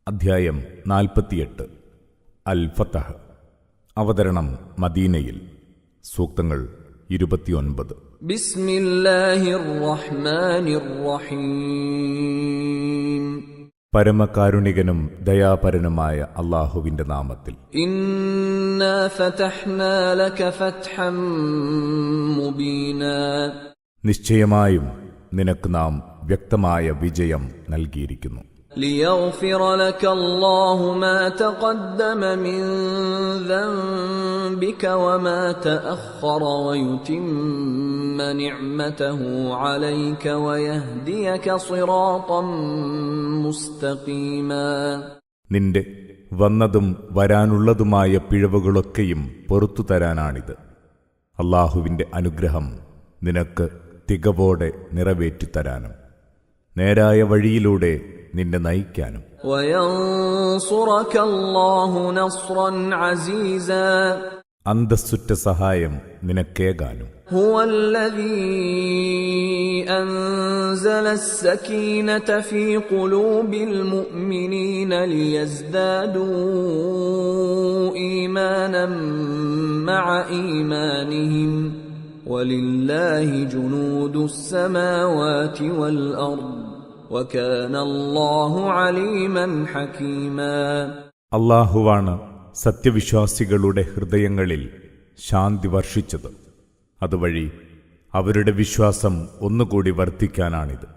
അധ്യായം 48 അൽ ഫതഹ്. അവതരണം മദീനയിൽ. സൂക്തങ്ങൾ 29. ബിസ്മില്ലാഹിർ റഹ്മാനിർ റഹീം. പരമകാരുണികനും ദയാപരനുമായ അല്ലാഹുവിന്റെ നാമത്തിൽ. ഇന്നാ ഫതഹ്നാ ലക ഫത്ഹൻ മുബീനാ. നിശ്ചയമായും നിനക്ക് നാം വ്യക്തമായ വിജയം നൽകിയിരിക്കുന്നു. ليغفر لك الله ما تقدم من ذنبك وما تأخر ويتم نعمته عليك ويهديك صراطا مستقيما. നിന്റെ വന്നതും വരാനുള്ളതുമായ പിഴവുകളൊക്കെയും പൊറുത്തു തരാനാണിത്. അല്ലാഹുവിന്റെ അനുഗ്രഹം നിനക്ക് തികവോടെ നിറവേറ്റിത്തരാനും നേരായ വഴിയിലൂടെ നിന്നെ നയിക്കാനും. അന്തസ്സുറ്റ സഹായം നിനക്കേകാനും. ഹുവല്ലദീ അൻസല السكينة في قلوب المؤمنين ليزدادوا إيمانا مع إيمانهم ولله جنود السماوات والأرض وكان الله عليما حكيما. അല്ലാഹുവാണ് സത്യവിശ്വാസികളുടെ ഹൃദയങ്ങളിൽ ശാന്തി വർഷിച്ചത്. അതുവഴി അവരുടെ വിശ്വാസം ഒന്നുകൂടി വർദ്ധിക്കാനാണിത്.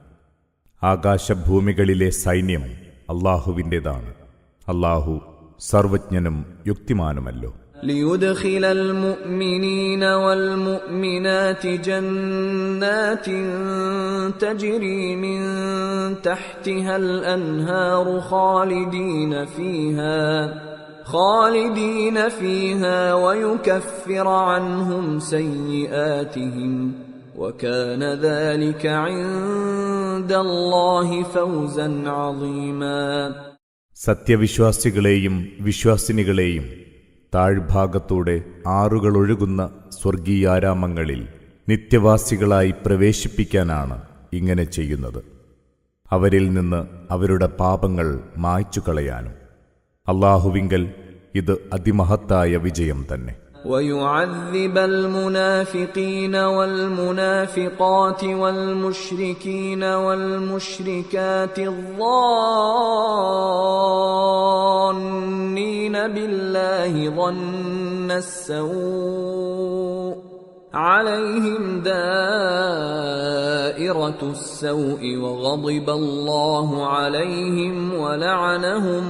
ആകാശഭൂമികളിലെ സൈന്യം അല്ലാഹുവിൻ്റെതാണ്. അല്ലാഹു സർവജ്ഞനും യുക്തിമാനുമല്ലോ. ليدخل المؤمنين والمؤمنات جنات تجري من تحتها الأنهار خالدين فيها ويكفر عنهم سيئاتهم وكان ذلك عند الله فوزا عظيما. സത്യവിശ്വാസികളെയും വിശ്വാസിനികളെയും താഴ്ഭാഗത്തൂടെ ആറുകളൊഴുകുന്ന സ്വർഗീയാരാമങ്ങളിൽ നിത്യവാസികളായി പ്രവേശിപ്പിക്കാനാണ് ഇങ്ങനെ ചെയ്യുന്നത്. അവരിൽ നിന്ന് അവരുടെ പാപങ്ങൾ മായ്ച്ചു കളയാനും. അല്ലാഹുവിങ്കൽ ഇത് അതിമഹത്തായ വിജയം തന്നെ. وَيُعَذِّبَ الْمُنَافِقِينَ وَالْمُنَافِقَاتِ وَالْمُشْرِكِينَ وَالْمُشْرِكَاتِ الظَّانِّينَ بِاللَّهِ ظَنَّ السَّوْءِ عَلَيْهِمْ دَائِرَةُ السَّوْءِ وَغَضِبَ اللَّهُ عَلَيْهِمْ وَلَعَنَهُمْ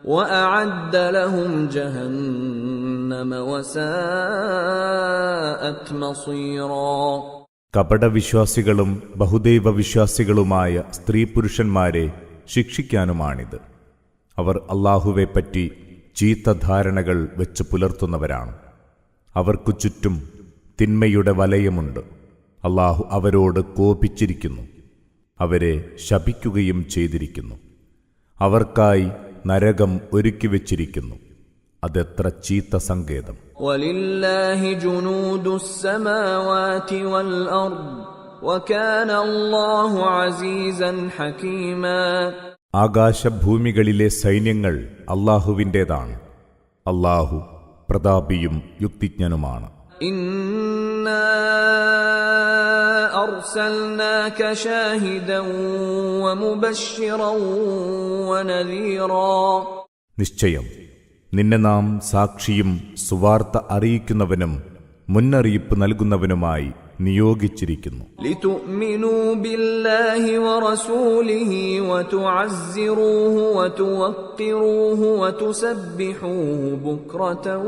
وَأَعَدَّ لَهُمْ جَهَنَّمَ وَسَاءَتْ مَصِيرًا. കപടവിശ്വാസികളും ബഹുദൈവ വിശ്വാസികളുമായ സ്ത്രീ പുരുഷന്മാരെ ശിക്ഷിക്കാനുമാണിത്. അവർ അല്ലാഹുവെപ്പറ്റി ചീത്ത ധാരണകൾ വെച്ച് പുലർത്തുന്നവരാണ്. അവർക്കു ചുറ്റും തിന്മയുടെ വലയമുണ്ട്. അല്ലാഹു അവരോട് കോപിച്ചിരിക്കുന്നു, അവരെ ശപിക്കുകയും ചെയ്തിരിക്കുന്നു. അവർക്കായി നരകം ഒരുക്കിവെച്ചിരിക്കുന്നു. അതെത്ര ചീത്ത സങ്കേതം. വലില്ലാഹി ജുനൂദുസ് സമാവാതി വൽ അർദ് വകാന അല്ലാഹു അസീസൻ ഹകീമാ. ആകാശഭൂമികളിലെ സൈന്യങ്ങൾ അല്ലാഹുവിൻ്റെതാണ്. അല്ലാഹു പ്രതാപിയും യുക്തിജ്ഞനുമാണ്. ഇന്നാ അർസൽനാക ഷാഹിദൻ വമുബശ്ശിറൻ വനദീറാ. നിശ്ചയം നിന്നെ നാം സാക്ഷിയും സുവാർത്ത അറിയിക്കുന്നവനും മുന്നറിയിപ്പ് നൽകുന്നവനുമായി നിയോഗിച്ചിരിക്കുന്നു. ലിതുഅ്മിനൂ ബില്ലാഹി വറസൂലിഹി വതുഅസ്സിറൂഹു വതുവഖിറൂഹു വതുസബ്ബിഹൂഹു ബുക്റതൻ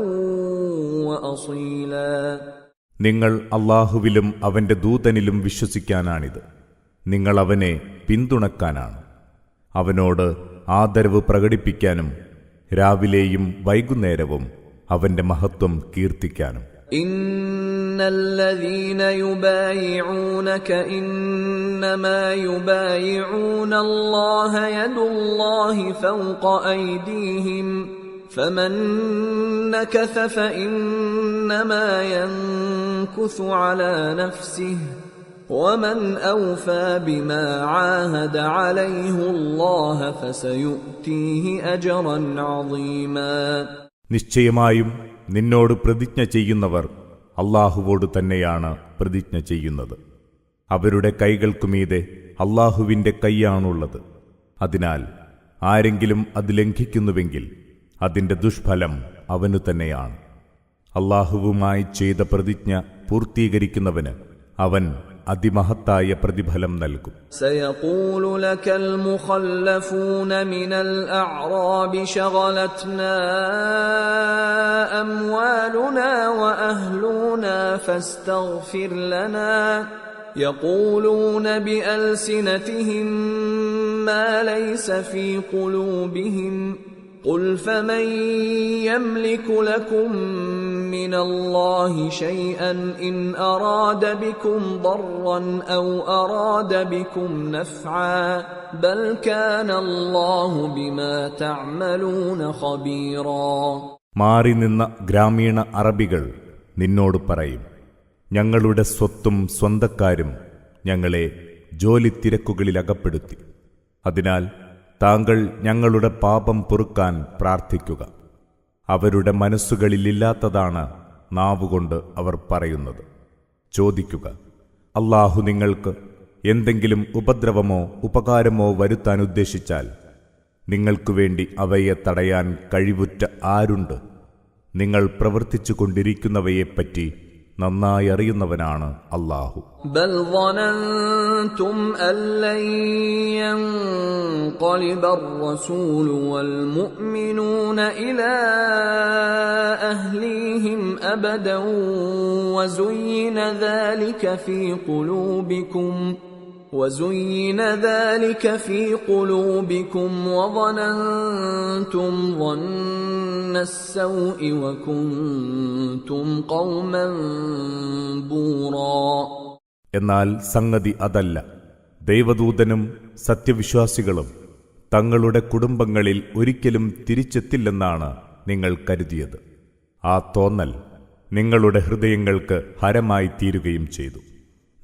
വഅസീലാ. നിങ്ങൾ അല്ലാഹുവിലും അവന്റെ ദൂതനിലും വിശ്വസിക്കാനാണിത്. നിങ്ങൾ അവനെ പിന്തുണക്കാനാണ്. അവനോട് ആദരവ് പ്രകടിപ്പിക്കാനും രാവിലെയും വൈകുന്നേരവും അവന്റെ മഹത്വം കീർത്തിക്കാനും. ഇന്നല്ലദീന യുബായിഊനക ഇന്നമാ യുബായിഊന അല്ലാഹ യദുല്ലാഹി ഫൗഖ ഐദീഹിം فمن نكث فإنما ينكث على نفسه ومن أوفى بما عاهد عليه الله فسيؤتيه أجرا عظيما. നിശ്ചയമായും നിന്നോട് പ്രതിജ്ഞ ചെയ്യുന്നവർ അല്ലാഹുവോട് തന്നെയാണ് പ്രതിജ്ഞ ചെയ്യുന്നത്. അവരുടെ കൈകൾക്കുമീതെ അല്ലാഹുവിന്റെ കൈയാണുള്ളത്. അതിനാൽ ആരെങ്കിലും അത് ലംഘിക്കുന്നുവെങ്കിൽ അതിന്റെ ദുഷ്ഫലം അവനു തന്നെയാണ്. അല്ലാഹുവുമായി ചെയ്ത പ്രതിജ്ഞ പൂർത്തീകരിക്കുന്നവന് അവൻ അതിമഹത്തായ പ്രതിഫലം നൽകും. سيقول لك المخلفون من الأعراب شغلتنا أموالنا وأهلنا فاستغفر لنا يقولون بألسنتهم ما ليس في قلوبهم قل فمن يملك لكم من الله شيئا إن أراد بكم ضرا أو أراد بكم نفعا بل كان الله بما تعملون خبيرا. മാറി നിന്ന ഗ്രാമീണ അറബികൾ നിന്നോട് പറയും, ഞങ്ങളുടെ സ്വത്തും സ്വന്തക്കാരും ഞങ്ങളെ ജോലി തിരക്കുകളിൽ അകപ്പെടുത്തി. അതിനാൽ താങ്കൾ ഞങ്ങളുടെ പാപം പൊറുക്കാൻ പ്രാർത്ഥിക്കുക. അവരുടെ മനസ്സുകളിലില്ലാത്തതാണ് നാവുകൊണ്ട് അവർ പറയുന്നത്. ചോദിക്കുക, അല്ലാഹു നിങ്ങൾക്ക് എന്തെങ്കിലും ഉപദ്രവമോ ഉപകാരമോ വരുത്താൻ ഉദ്ദേശിച്ചാൽ നിങ്ങൾക്കു വേണ്ടി അവയെ തടയാൻ കഴിവുറ്റ ആരുണ്ട്? നിങ്ങൾ പ്രവർത്തിച്ചു കൊണ്ടിരിക്കുന്നവയെപ്പറ്റി നന്നായി അറിയുന്നവനാണ് അല്ലാഹു. ബൽ ظننتم أن لن ينقلب الرسول والمؤمنون إلى أهليهم أبدا وزين ذلك في قلوبكم وظننتم ظن السوء وكنتم قوما بورا. എന്നാൽ സംഗതി അതല്ല. ദൈവദൂതനും സത്യവിശ്വാസികളും തങ്ങളുടെ കുടുംബങ്ങളിൽ ഒരിക്കലും തിരിച്ചെത്തില്ലെന്നാണ് നിങ്ങൾ കരുതിയത്. ആ തോന്നൽ നിങ്ങളുടെ ഹൃദയങ്ങൾക്ക് ഹരമായി തീരുകയും ചെയ്തു.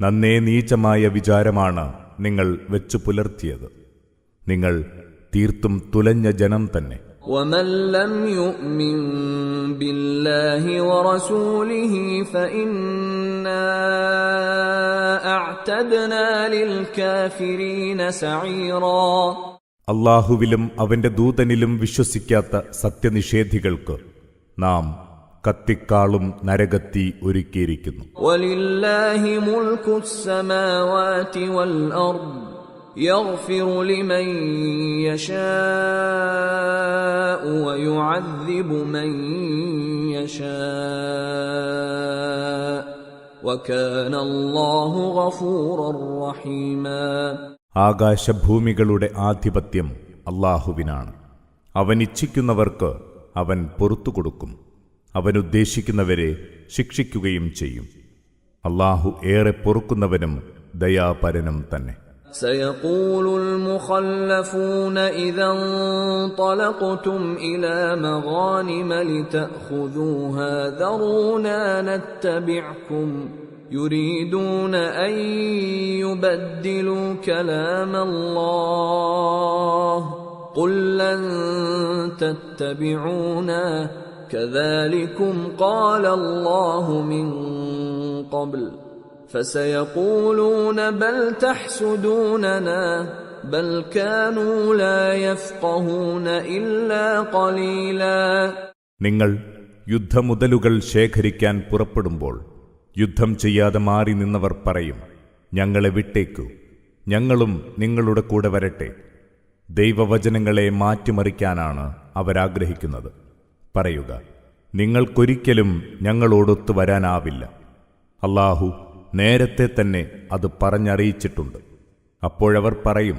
നന്നേ നീചമായ വിചാരമാണ് നിങ്ങൾ വെച്ചു പുലർത്തിയത്. നിങ്ങൾ തീർത്തും തുലഞ്ഞ ജനം തന്നെ. وَمَن لَّمْ يُؤْمِن بِاللَّهِ وَرَسُولِهِ فَإِنَّا أَعْتَدْنَا لِلْكَافِرِينَ سَعِيرًا. അല്ലാഹുവിലും അവന്റെ ദൂതനിലും വിശ്വസിക്കാത്ത സത്യനിഷേധികൾക്ക് നാം കത്തിക്കാളും നരകത്തി ഒരുക്കിയിരിക്കുന്നു. وَلِلَّهِ مُلْكُ السَّمَاوَاتِ وَالْأَرْضِ يَغْفِرُ لِمَن يَشَاءُ وَيُعَذِّبُ مَن يَشَاءُ وَكَانَ اللَّهُ غَفُورًا رَّحِيمًا. ആകാശഭൂമികളുടെ ആധിപത്യം അല്ലാഹുവിനാണ്. അവൻ ഇച്ഛിക്കുന്നവർക്ക് അവൻ പൊറുത്തുകൊടുക്കും. അവനുദ്ദേശിക്കുന്നവരെ ശിക്ഷിക്കുകയും ചെയ്യും. അല്ലാഹു ഏറെ പൊറുക്കുന്നവനും ദയാപരനും തന്നെ. سيقول المخلفون إذا انطلقتم إلى مغانم لتأخذوها ذرونا نتبعكم يريدون أن يبدلوا كلام الله قل لن تتبعونا كذلكم قال الله من قبل فسيقولون بل تحسدوننا بل كانوا لا يفقهون إلا قليلا. നിങ്ങൾ യുദ്ധമുതലുകൾ ശേഖരിക്കാൻ പുറപ്പെടുമ്പോൾ യുദ്ധം ചെയ്യാതെ മാറി നിന്നവർ പറയും, ഞങ്ങളെ വിട്ടേക്കൂ, ഞങ്ങളും നിങ്ങളുടെ കൂടെ വരട്ടെ. ദൈവവചനങ്ങളെ മാറ്റിമറിക്കാനാണ് അവരാഗ്രഹിക്കുന്നത്. പറയുക, നിങ്ങൾക്കൊരിക്കലും ഞങ്ങളോടൊത്തു വരാനാവില്ല. അല്ലാഹു നേരത്തെ തന്നെ അത് പറഞ്ഞറിയിച്ചിട്ടുണ്ട്. അപ്പോഴവർ പറയും,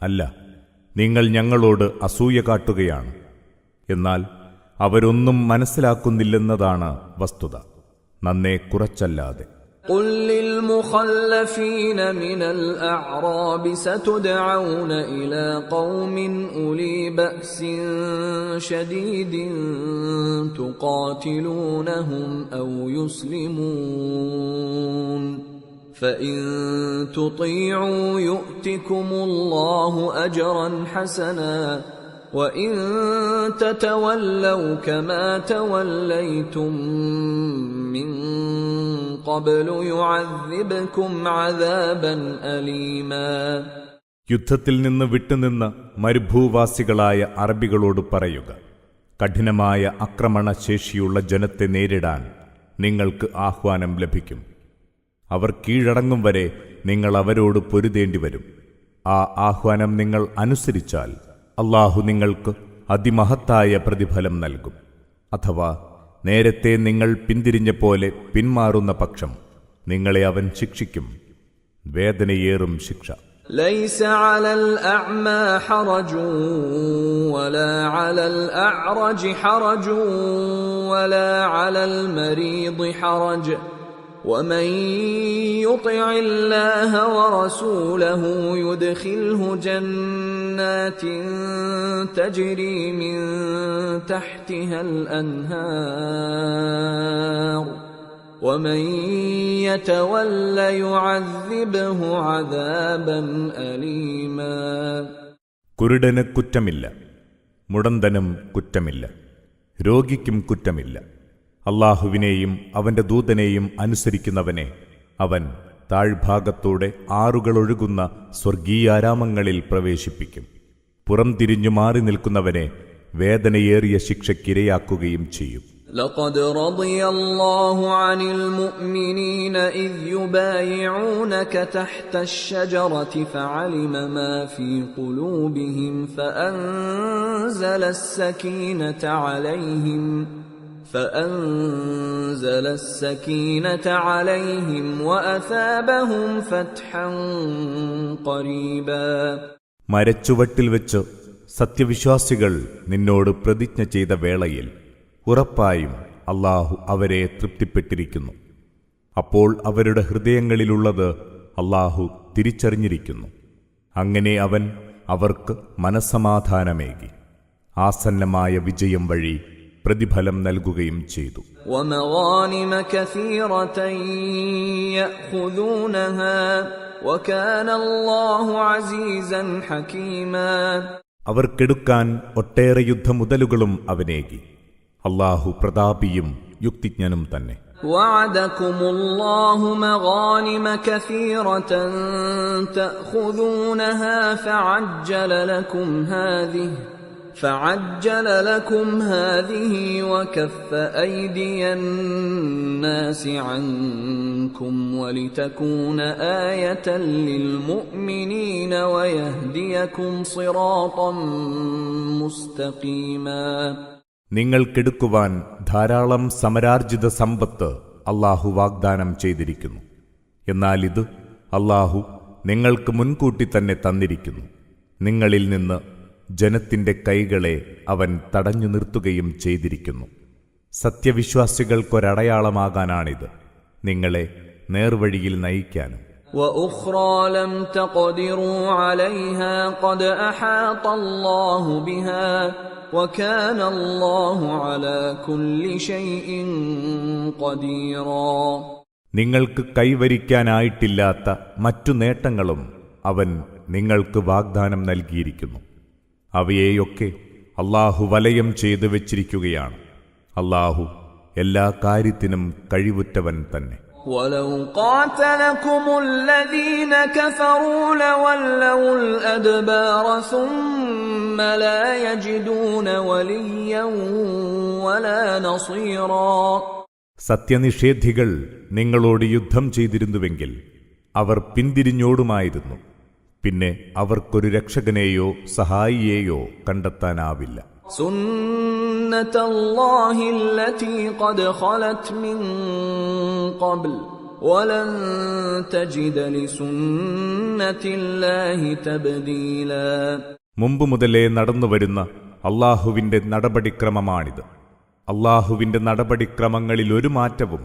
അല്ല, നിങ്ങൾ ഞങ്ങളോട് അസൂയ കാട്ടുകയാണ്. എന്നാൽ അവരൊന്നും മനസ്സിലാക്കുന്നില്ലെന്നതാണ് വസ്തുത, നന്നേ കുറച്ചല്ലാതെ. قل للمخلفين من الأعراب ستدعون إلى قوم أولي بأس شديد تقاتلونهم أو يسلمون فإن تطيعوا يؤتكم الله أجرا حسنا وإن تتولوا كما توليتم من قبل يعذبكم عذابا أليما. യുദ്ധത്തിൽ നിന്ന് വിട്ടുനിന്ന് മരുഭൂവാസികളായ അറബികളോട് പറയുക, കഠിനമായ ആക്രമണശേഷിയുള്ള ജനത്തെ നേരിടാൻ നിങ്ങൾക്ക് ആഹ്വാനം ലഭിക്കും. അവർ കീഴടങ്ങും വരെ നിങ്ങൾ അവരോട് പൊരുതേണ്ടി വരും. ആ ആഹ്വാനം നിങ്ങൾ അനുസരിച്ചാൽ അല്ലാഹു നിങ്ങൾക്ക് അതിമഹത്തായ പ്രതിഫലം നൽകും. അഥവാ നേരത്തെ നിങ്ങൾ പിന്തിരിഞ്ഞ പോലെ പിന്മാറുന്ന പക്ഷം നിങ്ങളെ അവൻ ശിക്ഷിക്കും, വേദനയേറും ശിക്ഷ. ليس على الأعمى حرج ولا على الأعرج حرج ولا على المريض حرج ومن يطع الله ورسوله يدخله جنات تجري من تحتها الأنهار ومن يتول يعذبه عذابا أليما. കുരുടന് കുറ്റമില്ല, മുടന്തനും കുറ്റമില്ല, രോഗിക്കും കുറ്റമില്ല. അല്ലാഹുവിനെയും അവന്റെ ദൂതനെയും അനുസരിക്കുന്നവനെ അവൻ താഴ്ഭാഗത്തൂടെ ആറുകളൊഴുകുന്ന സ്വർഗീയാരാമങ്ങളിൽ പ്രവേശിപ്പിക്കും. പുറംതിരിഞ്ഞു മാറി നിൽക്കുന്നവനെ വേദനയേറിയ ശിക്ഷയ്ക്കിരയാക്കുകയും ചെയ്യും. لقد رضي الله عن المؤمنين إذ يبايعونك تحت الشجرة فعلم ما في قلوبهم فأنزل السكينة عليهم وأثابهم فتحا قريبا. മരച്ചുവട്ടിൽ വെച്ച് സത്യവിശ്വാസികൾ നിന്നോട് പ്രതിജ്ഞ ചെയ്ത വേളയിൽ ഉറപ്പായും അല്ലാഹു അവരെ തൃപ്തിപ്പെട്ടിരിക്കുന്നു. അപ്പോൾ അവരുടെ ഹൃദയങ്ങളിലുള്ളത് അല്ലാഹു തിരിച്ചറിഞ്ഞിരിക്കുന്നു. അങ്ങനെ അവൻ അവർക്ക് മനസ്സമാധാനമേകി ആസന്നമായ വിജയം വഴി പ്രതിഫലം നൽകുകയും ചെയ്തു. وَمَغَانِمَ كَثِيرَةً يَأْخُذُونَهَا وَكَانَ اللَّهُ عَزِيزًا حَكِيمًا. അവർക്കെടുക്കാൻ ഒട്ടേറെ യുദ്ധമുതലുകളും അവനേകി. അല്ലാഹു പ്രതാപിയും യുക്തിജ്ഞനും തന്നെ. وعدكم الله مغانم كثيرة تأخذونها فعجل لكم هذه وكف أيدي الناس عنكم ولتكون آية للمؤمنين ويهديكم صراطا مستقيما. നിങ്ങൾക്കെടുക്കുവാൻ ധാരാളം സമരാർജിത സമ്പത്ത് അല്ലാഹു വാഗ്ദാനം ചെയ്തിരിക്കുന്നു. എന്നാൽ ഇത് അല്ലാഹു നിങ്ങൾക്ക് മുൻകൂട്ടി തന്നെ തന്നിരിക്കുന്നു. നിങ്ങളിൽ നിന്ന് ജനത്തിന്റെ കൈകളെ അവൻ തടഞ്ഞു നിർത്തുകയും ചെയ്തിരിക്കുന്നു. സത്യവിശ്വാസികൾക്കൊരടയാളമാകാനാണിത്, നിങ്ങളെ നേർവഴിയിൽ നയിക്കാനും. وأخرى لم تقدروا عليها قد أحاط الله بها وكان الله على كل شيء قديرا. നിങ്ങൾക്ക് കൈവരിക്കാനായിട്ടില്ലാത്ത മറ്റു നേട്ടങ്ങളും അവൻ നിങ്ങൾക്ക് വാഗ്ദാനം നൽകിയിരിക്കുന്നു. അവയെയൊക്കെ അല്ലാഹു വലയം ചെയ്തു വെച്ചിരിക്കുകയാണ്. അല്ലാഹു എല്ലാ കാര്യത്തിനും കഴിവുറ്റവൻ തന്നെ. ولو قاتلكم الذين كفروا لولوا الأدبار ثم لا يجدون وليا ولا نصيرا. സത്യനിഷേധികൾ നിങ്ങളോട് യുദ്ധം ചെയ്തിരുന്നുവെങ്കിൽ അവർ പിന്തിരിഞ്ഞോടുമായിരുന്നു. പിന്നെ അവർക്കൊരു രക്ഷകനെയോ സഹായിയെയോ കണ്ടെത്താനാവില്ല. سنة الله التي قد خلت من قبل ولن تجد لسنة الله تبديلا. മുമ്പ് മുതലേ നടന്നുവരുന്ന അല്ലാഹുവിന്റെ നടപടിക്രമമാണിത്. അല്ലാഹുവിന്റെ നടപടിക്രമങ്ങളിൽ ഒരു മാറ്റവും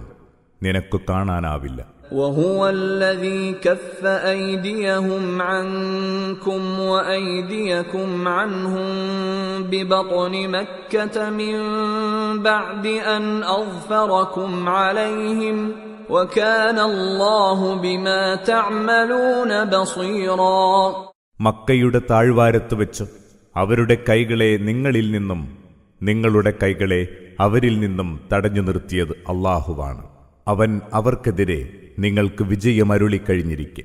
നിനക്ക് കാണാനാവില്ല. وهو الذي كف أيديهم عنكم وأيديكم عنهم ببطن مكة من بعد أن أظفركم عليهم وكان الله بما تعملون بصيرا. മക്കയുടെ താഴ്വാരത്ത് വെച്ച് അവരുടെ കൈകളെ നിങ്ങളിൽ നിന്നും നിങ്ങളുടെ കൈകളെ അവരിൽ നിന്നും തടഞ്ഞു നിർത്തിയത് അല്ലാഹുവാണ്. അവൻ അവർക്കെതിരെ നിങ്ങൾക്ക് വിജയമരുളിക്കഴിഞ്ഞിരിക്കെ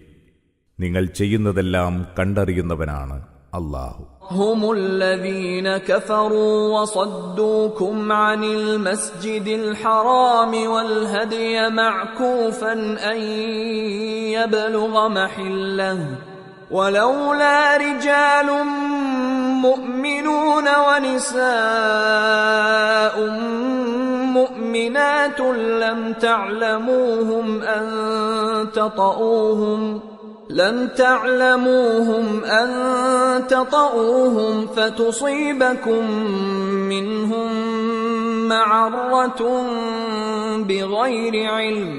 നിങ്ങൾ ചെയ്യുന്നതെല്ലാം കണ്ടറിയുന്നവനാണ് അല്ലാഹു. هم الذين كفروا وصدوكم عن المسجد الحرام والهدي معكوفا أن يبلغ محله ولولا رجال مؤمنون ونساء مؤمنات لم تعلموهم أن تطؤوهم فتصيبكم منهم معرة بغير علم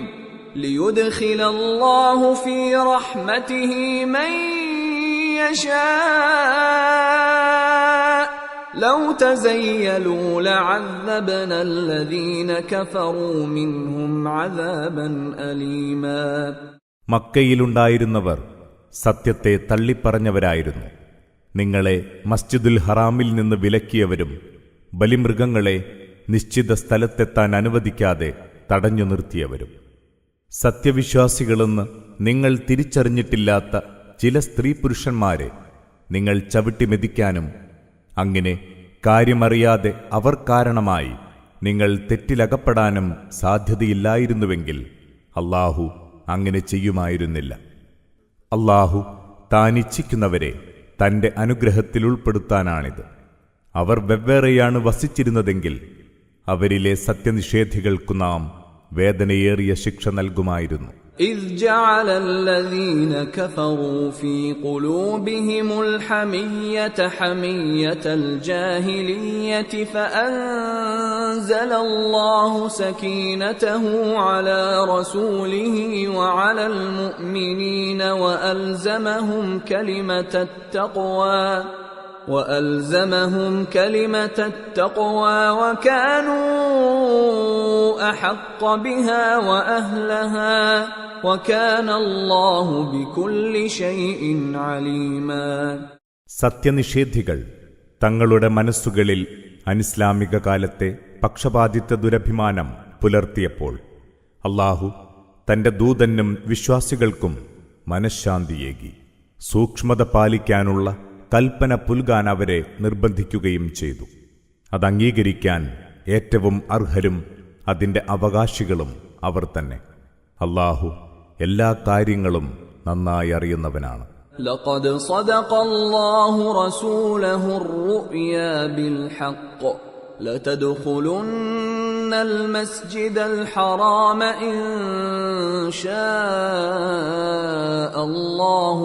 ليدخل الله في رحمته من يشاء لو تزيلوا لعذبنا الذين كفروا منهم عذابا أليما. മക്കയിലുണ്ടായിരുന്നവർ സത്യത്തെ തള്ളിപ്പറഞ്ഞവരായിരുന്നു. നിങ്ങളെ മസ്ജിദുൽ ഹറാമിൽ നിന്ന് വിലക്കിയവരും ബലിമൃഗങ്ങളെ നിശ്ചിത സ്ഥലത്തെത്താൻ അനുവദിക്കാതെ തടഞ്ഞു നിർത്തിയവരും സത്യവിശ്വാസികളെന്ന് നിങ്ങൾ തിരിച്ചറിഞ്ഞിട്ടില്ലാത്ത ചില സ്ത്രീ പുരുഷന്മാരെ നിങ്ങൾ ചവിട്ടിമെതിക്കാനും അങ്ങനെ കാര്യമറിയാതെ അവർ കാരണമായി നിങ്ങൾ തെറ്റിലകപ്പെടാനും സാധ്യതയില്ലായിരുന്നുവെങ്കിൽ അല്ലാഹു അങ്ങനെ ചെയ്യുമായിരുന്നില്ല. അല്ലാഹു താനിച്ഛിക്കുന്നവരെ തന്റെ അനുഗ്രഹത്തിൽ ഉൾപ്പെടുത്താനാണിത്. അവർ വെവ്വേറെയാണ് വസിച്ചിരുന്നതെങ്കിൽ അവരിലെ സത്യനിഷേധികൾക്കു നാം വേദനയേറിയ ശിക്ഷ നൽകുമായിരുന്നു. إذ جعل الذين كفروا في قلوبهم الحمية حمية الجاهلية فأنزل الله سكينته على رسوله وعلى المؤمنين وألزمهم كلمة التقوى وكانوا أحق بها وأهلها وكان الله بكل شيء عليما. സത്യനിഷേധികൾ തങ്ങളുടെ മനസ്സുകളിൽ അനിസ്ലാമിക കാലത്തെ പക്ഷപാതിത്വ ദുരഭിമാനം പുലർത്തിയപ്പോൾ അല്ലാഹു തന്റെ ദൂതനും വിശ്വാസികൾക്കും മനഃശാന്തിയേകി. സൂക്ഷ്മത പാലിക്കാനുള്ള കൽപ്പന പുൽകാൻ അവരെ നിർബന്ധിക്കുകയും ചെയ്തു. അതംഗീകരിക്കാൻ ഏറ്റവും അർഹരും അതിന്റെ അവകാശികളും അവർ തന്നെ. അല്ലാഹു എല്ലാ കാര്യങ്ങളും നന്നായി അറിയുന്നവനാണ്. لقد صدق الله رسوله الرؤيا بالحق لتدخلن المسجد الحرام إن شاء الله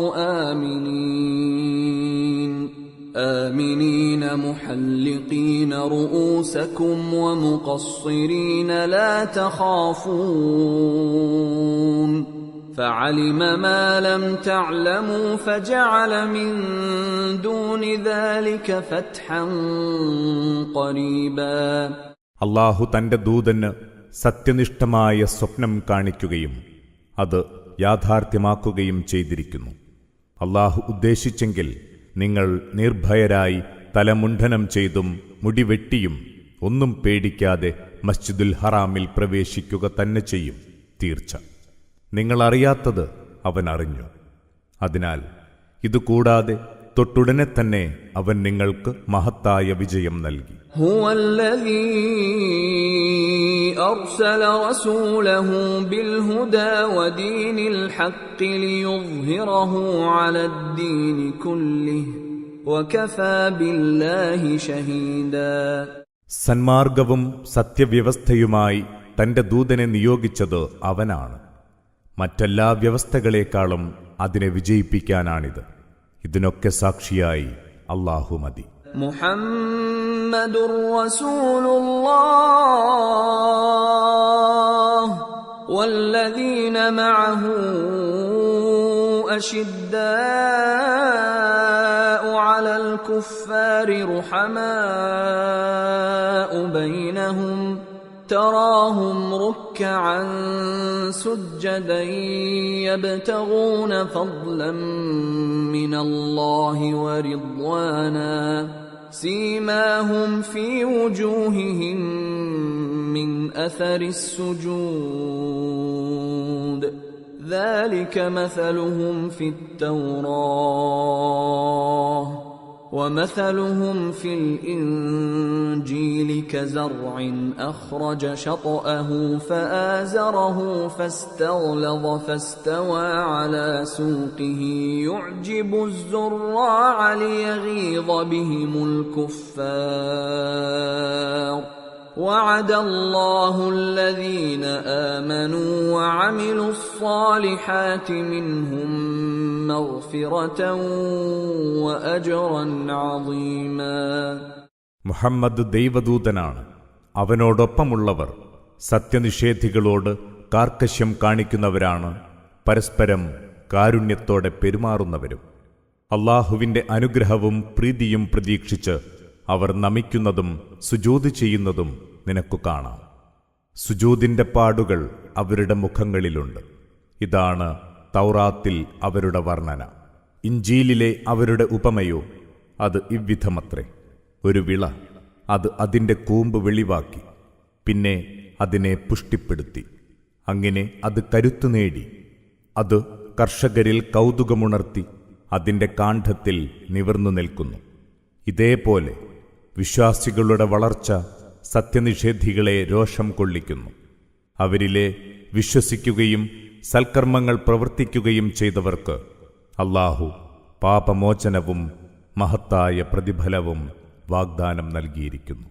آمنين محلقين رؤوسكم ومقصرين لا تخافون فعلم ما لم تعلموا فجعل من دون ذلك فتحا قريبا. അല്ലാഹു തന്റെ ദൂതന് സത്യനിഷ്ഠമായ സ്വപ്നം കാണിക്കുകയും അത് യാഥാർത്ഥ്യമാക്കുകയും ചെയ്തിരിക്കുന്നു. അല്ലാഹു ഉദ്ദേശിച്ചെങ്കിൽ നിങ്ങൾ നിർഭയരായി തലമുണ്ഡനം ചെയ്തും മുടിവെട്ടിയും ഒന്നും പേടിക്കാതെ മസ്ജിദുൽ ഹറാമിൽ പ്രവേശിക്കുക തന്നെ ചെയ്യും. തീർച്ച നിങ്ങളറിയാത്തത് അവൻ അറിഞ്ഞു. അതിനാൽ ഇതുകൂടാതെ തൊട്ടുടനെ തന്നെ അവൻ നിങ്ങൾക്ക് മഹത്തായ വിജയം നൽകി. ഹുവല്ലദീ അർസല റസൂലഹു ബിൽഹുദാ വദീനിൽ ഹഖ് ലിയുദ്ഹിറഹു അലദ്ദീനി കുല്ലിഹി വകഫാ ബില്ലാഹി ഷഹീദാ. സന്മാർഗവും സത്യവ്യവസ്ഥയുമായി തന്റെ ദൂതനെ നിയോഗിച്ചത് അവനാണ്. മറ്റെല്ലാ വ്യവസ്ഥകളെക്കാളും അതിനെ വിജയിപ്പിക്കാനാണിത്. ഇതിനൊക്കെ സാക്ഷിയായി അല്ലാഹു മതി. മുഹമ്മദുർ റസൂലുള്ളാഹ് വല്ലദീന മഅഹു അശിദ്ദാഉ അലൽ കുഫാരി റുഹമാഉ ബൈനഹും تراهم ركعا سجدا يبتغون فضلا من الله ورضوانا سيماهم في وجوههم من أثر السجود ذلك مثلهم في التوراة ومثلهم في الإنجيل كزرع أخرج شطأه فآزره فاستغلظ فاستوى على سوقه يعجب الزراع ليغيظ بهم الكفار وعد الله الذين آمنوا وعملوا الصالحات منهم مغفرة وأجرا عظيما. മുഹമ്മദ് ദൈവദൂതനാണ്. അവനോടൊപ്പമുള്ളവർ സത്യനിഷേധികളോട് കാർക്കശ്യം കാണിക്കുന്നവരാണ്, പരസ്പരം കാരുണ്യത്തോടെ പെരുമാറുന്നവരും. അള്ളാഹുവിന്റെ അനുഗ്രഹവും പ്രീതിയും പ്രതീക്ഷിച്ച് അവർ നമിക്കുന്നതും സുജൂദ് ചെയ്യുന്നതും നിനക്കു കാണാം. സുജൂദിന്റെ പാടുകൾ അവരുടെ മുഖങ്ങളിലുണ്ട്. ഇതാണ് തൗറാത്തിൽ അവരുടെ വർണ്ണന. ഇഞ്ചീലിലെ അവരുടെ ഉപമയോ അത് ഇவ்விധമത്രേ. ഒരു വിള, അത് അതിൻ്റെ കൂമ്പ് വെളിവാക്കി, പിന്നെ അതിനെ പുഷ്ടിപ്പെടുത്തി, അങ്ങനെ അത് കരുത്തു നേടി. അത് കർഷകരിൽ കൗതുകമുണർത്തി അതിൻ്റെ കാണ്ഡത്തിൽ നിവർന്നു നിൽക്കുന്നു. ഇതേപോലെ വിശ്വാസികളുടെ വളർച്ച സത്യനിഷേധികളെ രോഷം കൊള്ളിക്കുന്നു. അവരിലെ വിശ്വസിക്കുകയും സൽക്കർമ്മങ്ങൾ പ്രവർത്തിക്കുകയും ചെയ്തവർക്ക് അല്ലാഹു പാപമോചനവും മഹത്തായ പ്രതിഫലവും വാഗ്ദാനം നൽകിയിരിക്കുന്നു.